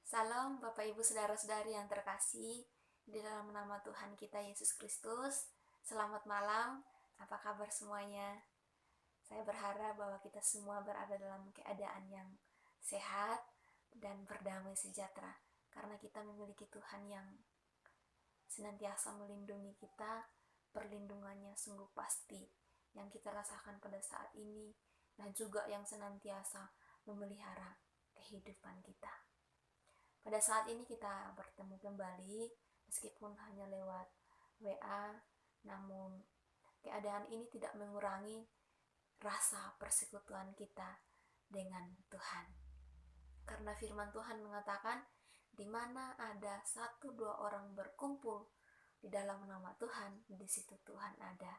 Salam Bapak Ibu Saudara-saudari yang terkasih di dalam nama Tuhan kita Yesus Kristus. Selamat malam, apa kabar semuanya? Saya berharap bahwa kita semua berada dalam keadaan yang sehat dan berdamai sejahtera, karena kita memiliki Tuhan yang senantiasa melindungi kita. Perlindungannya sungguh pasti yang kita rasakan pada saat ini, dan juga yang senantiasa memelihara kehidupan kita. Pada saat ini kita bertemu kembali, meskipun hanya lewat WA, namun keadaan ini tidak mengurangi rasa persekutuan kita dengan Tuhan. Karena firman Tuhan mengatakan, di mana ada 1-2 orang berkumpul di dalam nama Tuhan, di situ Tuhan ada,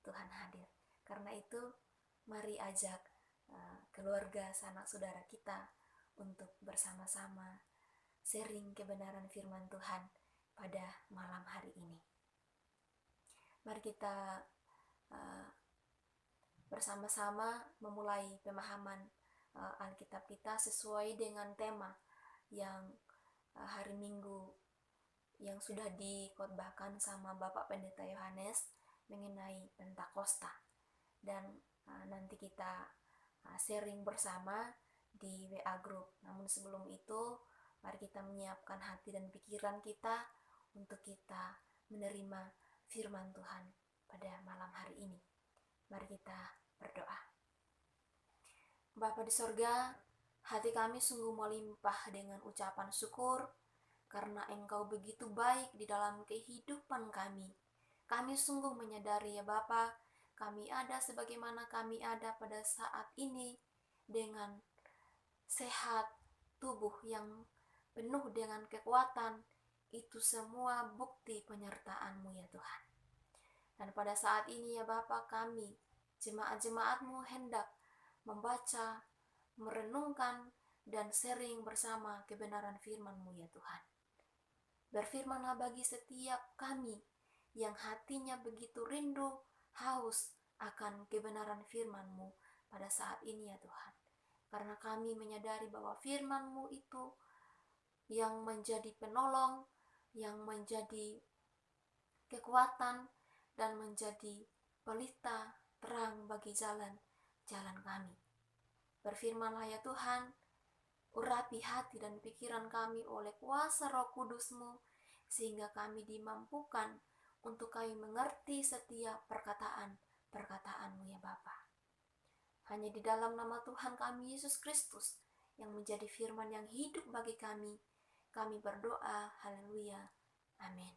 Tuhan hadir. Karena itu, mari ajak keluarga, sanak saudara kita untuk bersama-sama sharing kebenaran firman Tuhan pada malam hari ini. Mari kita bersama-sama memulai pemahaman Alkitab kita sesuai dengan tema yang hari Minggu yang sudah dikhotbahkan sama Bapak Pendeta Yohanes mengenai Pentakosta. Dan nanti kita sharing bersama di WA Group. Namun sebelum itu, mari kita menyiapkan hati dan pikiran kita untuk kita menerima firman Tuhan pada malam hari ini. Mari kita berdoa. Bapa di sorga, hati kami sungguh melimpah dengan ucapan syukur karena Engkau begitu baik di dalam kehidupan kami. Kami sungguh menyadari ya Bapa, kami ada sebagaimana kami ada pada saat ini dengan sehat, tubuh yang penuh dengan kekuatan. Itu semua bukti penyertaan-Mu ya Tuhan. Dan pada saat ini ya Bapa, kami jemaat-jemaat-Mu hendak membaca, merenungkan, dan sharing bersama kebenaran firman-Mu ya Tuhan. Berfirmanlah bagi setiap kami yang hatinya begitu rindu, haus akan kebenaran firman-Mu pada saat ini ya Tuhan. Karena kami menyadari bahwa firman-Mu itu yang menjadi penolong, yang menjadi kekuatan, dan menjadi pelita terang bagi jalan kami. Berfirmanlah ya Tuhan, urapi hati dan pikiran kami oleh kuasa Roh Kudus-Mu, sehingga kami dimampukan untuk kami mengerti setiap perkataan-perkataan-Mu ya Bapa. Hanya di dalam nama Tuhan kami Yesus Kristus yang menjadi firman yang hidup bagi kami berdoa, haleluya, amin.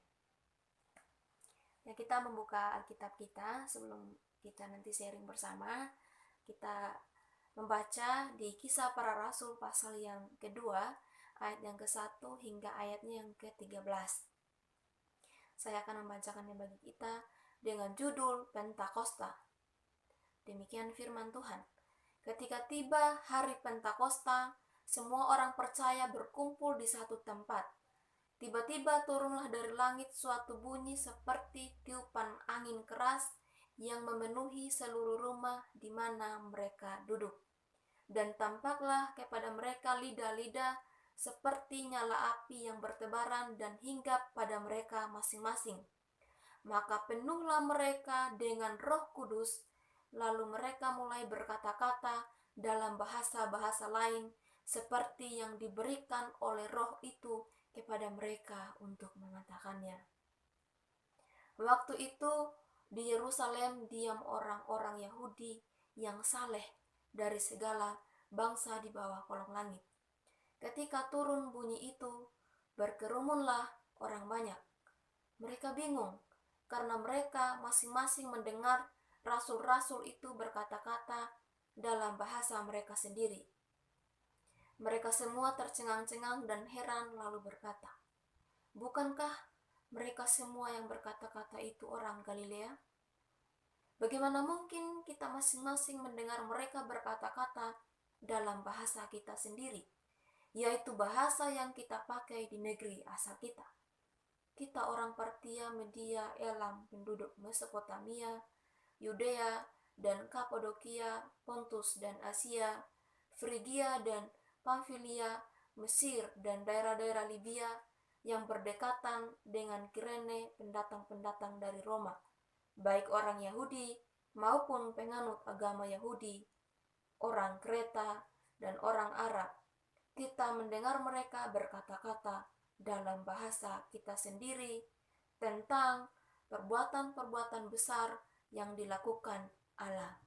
Ya, kita membuka Alkitab kita. Sebelum kita nanti sharing bersama, kita membaca di Kisah Para Rasul pasal yang kedua, ayat yang ke-1 hingga ayatnya yang ke-13. Saya akan membacakannya bagi kita dengan judul Pentakosta. Demikian firman Tuhan. Ketika tiba hari Pentakosta, semua orang percaya berkumpul di satu tempat. Tiba-tiba turunlah dari langit suatu bunyi seperti tiupan angin keras yang memenuhi seluruh rumah di mana mereka duduk. Dan tampaklah kepada mereka lidah-lidah seperti nyala api yang bertebaran dan hinggap pada mereka masing-masing. Maka penuhlah mereka dengan Roh Kudus, lalu mereka mulai berkata-kata dalam bahasa-bahasa lain seperti yang diberikan oleh Roh itu kepada mereka untuk mengatakannya. Waktu itu di Yerusalem diam orang-orang Yahudi yang saleh dari segala bangsa di bawah kolong langit. Ketika turun bunyi itu, berkerumunlah orang banyak. Mereka bingung karena mereka masing-masing mendengar rasul-rasul itu berkata-kata dalam bahasa mereka sendiri. Mereka semua tercengang-cengang dan heran lalu berkata, bukankah mereka semua yang berkata-kata itu orang Galilea? Bagaimana mungkin kita masing-masing mendengar mereka berkata-kata dalam bahasa kita sendiri, yaitu bahasa yang kita pakai di negeri asal kita? Kita orang Partia, Media, Elam, penduduk Mesopotamia, Yudea dan Kapadokia, Pontus dan Asia, Frigia dan Pamfilia, Mesir, dan daerah-daerah Libya yang berdekatan dengan Kirene pendatang-pendatang dari Roma, baik orang Yahudi maupun penganut agama Yahudi, orang Kreta, dan orang Arab. Kita mendengar mereka berkata-kata dalam bahasa kita sendiri tentang perbuatan-perbuatan besar yang dilakukan Allah.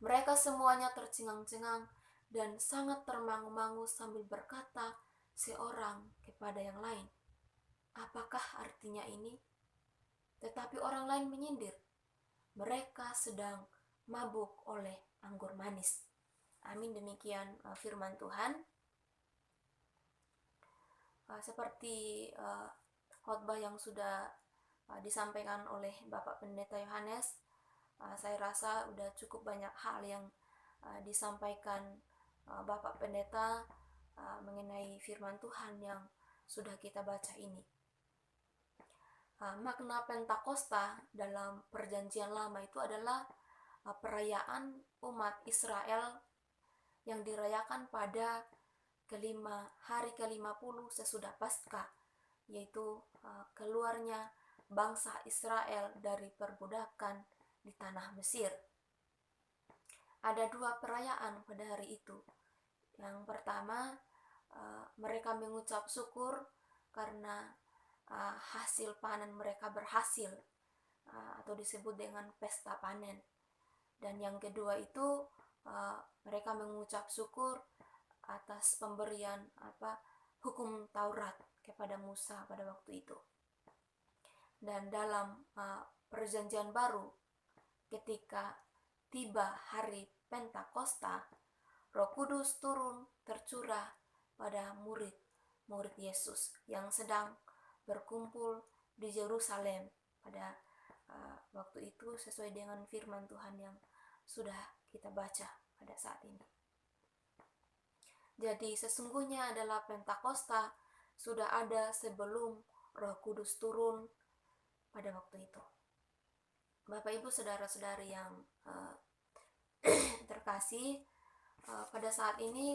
Mereka semuanya tercengang-cengang dan sangat termangu-mangu sambil berkata seorang kepada yang lain, "Apakah artinya ini?" Tetapi orang lain menyindir, "Mereka sedang mabuk oleh anggur manis." Amin, demikian firman Tuhan. Seperti khotbah yang sudah disampaikan oleh Bapak Pendeta Yohanes, saya rasa udah cukup banyak hal yang disampaikan Bapak Pendeta mengenai firman Tuhan yang sudah kita baca ini. Makna Pentakosta dalam Perjanjian Lama itu adalah perayaan umat Israel yang dirayakan pada hari ke-50 sesudah Paskah, yaitu keluarnya bangsa Israel dari perbudakan di tanah Mesir. Ada dua perayaan pada hari itu. Yang pertama, mereka mengucap syukur karena hasil panen mereka berhasil, atau disebut dengan pesta panen. Dan yang kedua itu mereka mengucap syukur atas pemberian hukum Taurat kepada Musa pada waktu itu. Dan dalam Perjanjian Baru, ketika tiba hari Pentakosta, Roh Kudus turun tercurah pada murid Yesus yang sedang berkumpul di Yerusalem pada waktu itu, sesuai dengan firman Tuhan yang sudah kita baca pada saat ini. Jadi sesungguhnya adalah Pentakosta sudah ada sebelum Roh Kudus turun pada waktu itu. Bapak Ibu saudara-saudari yang terkasih, pada saat ini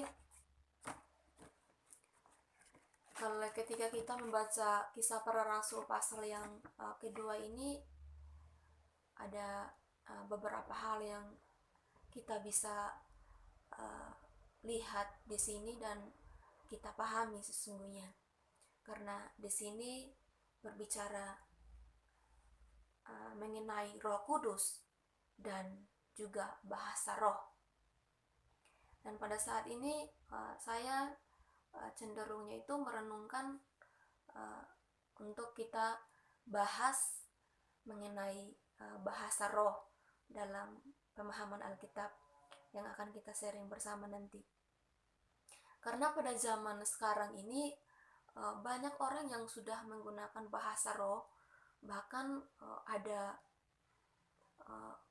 kalau ketika kita membaca Kisah Para Rasul pasal yang kedua ini, ada beberapa hal yang kita bisa lihat di sini dan kita pahami sesungguhnya, karena di sini berbicara mengenai Roh Kudus dan juga bahasa roh. Dan pada saat ini saya cenderungnya itu merenungkan untuk kita bahas mengenai bahasa roh dalam pemahaman Alkitab yang akan kita sharing bersama nanti. Karena pada zaman sekarang ini banyak orang yang sudah menggunakan bahasa roh, bahkan ada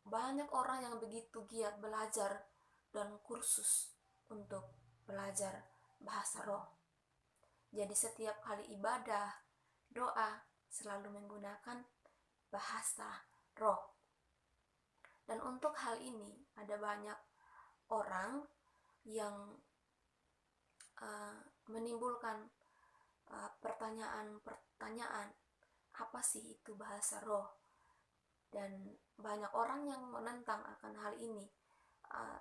banyak orang yang begitu giat belajar dan kursus untuk belajar bahasa roh. Jadi setiap kali ibadah, doa selalu menggunakan bahasa roh. Dan untuk hal ini ada banyak orang yang menimbulkan pertanyaan, apa sih itu bahasa roh? Dan banyak orang yang menentang akan hal ini,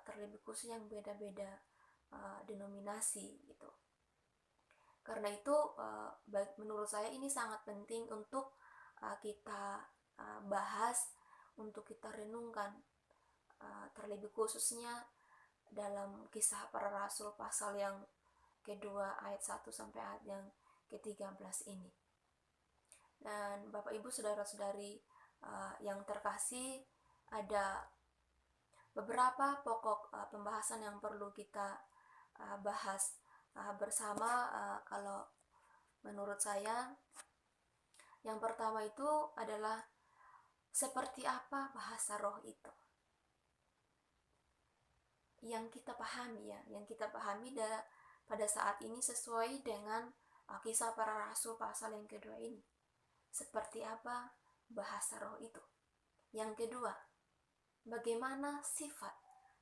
terlebih khusus yang beda-beda denominasi gitu. Karena itu menurut saya ini sangat penting untuk kita bahas, untuk kita renungkan, terlebih khususnya dalam Kisah Para Rasul pasal yang kedua ayat 1 sampai ayat yang ke-13 ini. Dan Bapak Ibu saudara-saudari yang terkasih, ada beberapa pokok pembahasan yang perlu kita bahas bersama. Kalau menurut saya, yang pertama itu adalah seperti apa bahasa roh itu yang kita pahami, yang kita pahami pada saat ini sesuai dengan Kisah Para Rasul pasal yang kedua ini. Seperti apa bahasa roh itu? Yang kedua, bagaimana sifat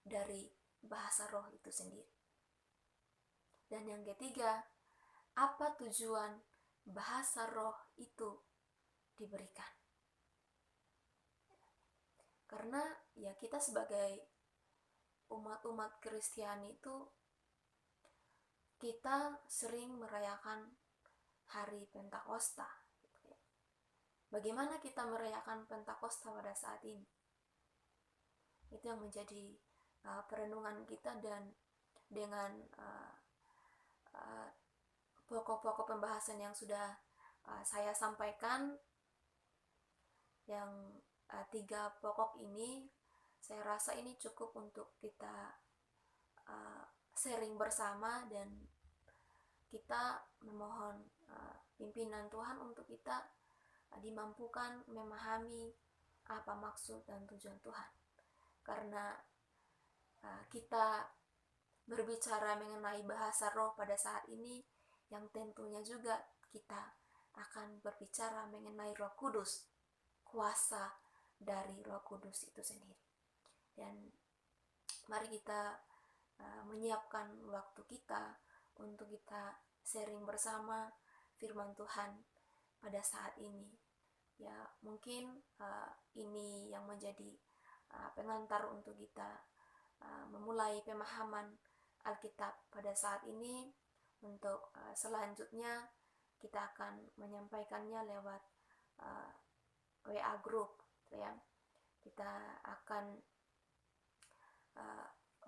dari bahasa roh itu sendiri? Dan yang ketiga, apa tujuan bahasa roh itu diberikan? Karena ya kita sebagai umat-umat Kristiani itu kita sering merayakan hari Pentakosta. Bagaimana kita merayakan Pentakosta pada saat ini? Itu yang menjadi perenungan kita, dan dengan pokok-pokok pembahasan yang sudah saya sampaikan, yang 3 pokok ini, saya rasa ini cukup untuk kita sharing bersama, dan kita memohon pimpinan Tuhan untuk kita dimampukan memahami apa maksud dan tujuan Tuhan. Karena kita berbicara mengenai bahasa roh pada saat ini, yang tentunya juga kita akan berbicara mengenai Roh Kudus, kuasa dari Roh Kudus itu sendiri. Dan mari kita menyiapkan waktu kita untuk kita sharing bersama firman Tuhan pada saat ini. Ya, mungkin ini yang menjadi pengantar untuk kita memulai pemahaman Alkitab pada saat ini. Untuk selanjutnya kita akan menyampaikannya lewat WA group, ya. Kita akan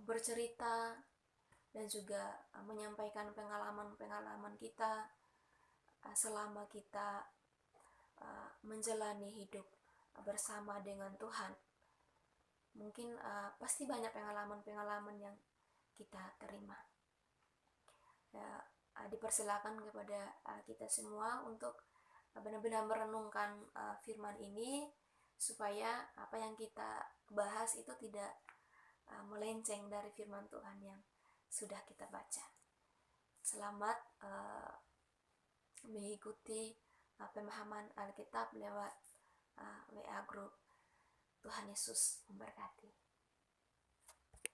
bercerita dan juga menyampaikan pengalaman-pengalaman kita selama kita menjalani hidup bersama dengan Tuhan. Mungkin pasti banyak pengalaman-pengalaman yang kita terima. Ya, dipersilakan kepada kita semua untuk benar-benar merenungkan firman ini, supaya apa yang kita bahas itu tidak melenceng dari firman Tuhan yang sudah kita baca. Selamat mengikuti pemahaman Alkitab lewat WA group. Tuhan Yesus memberkati.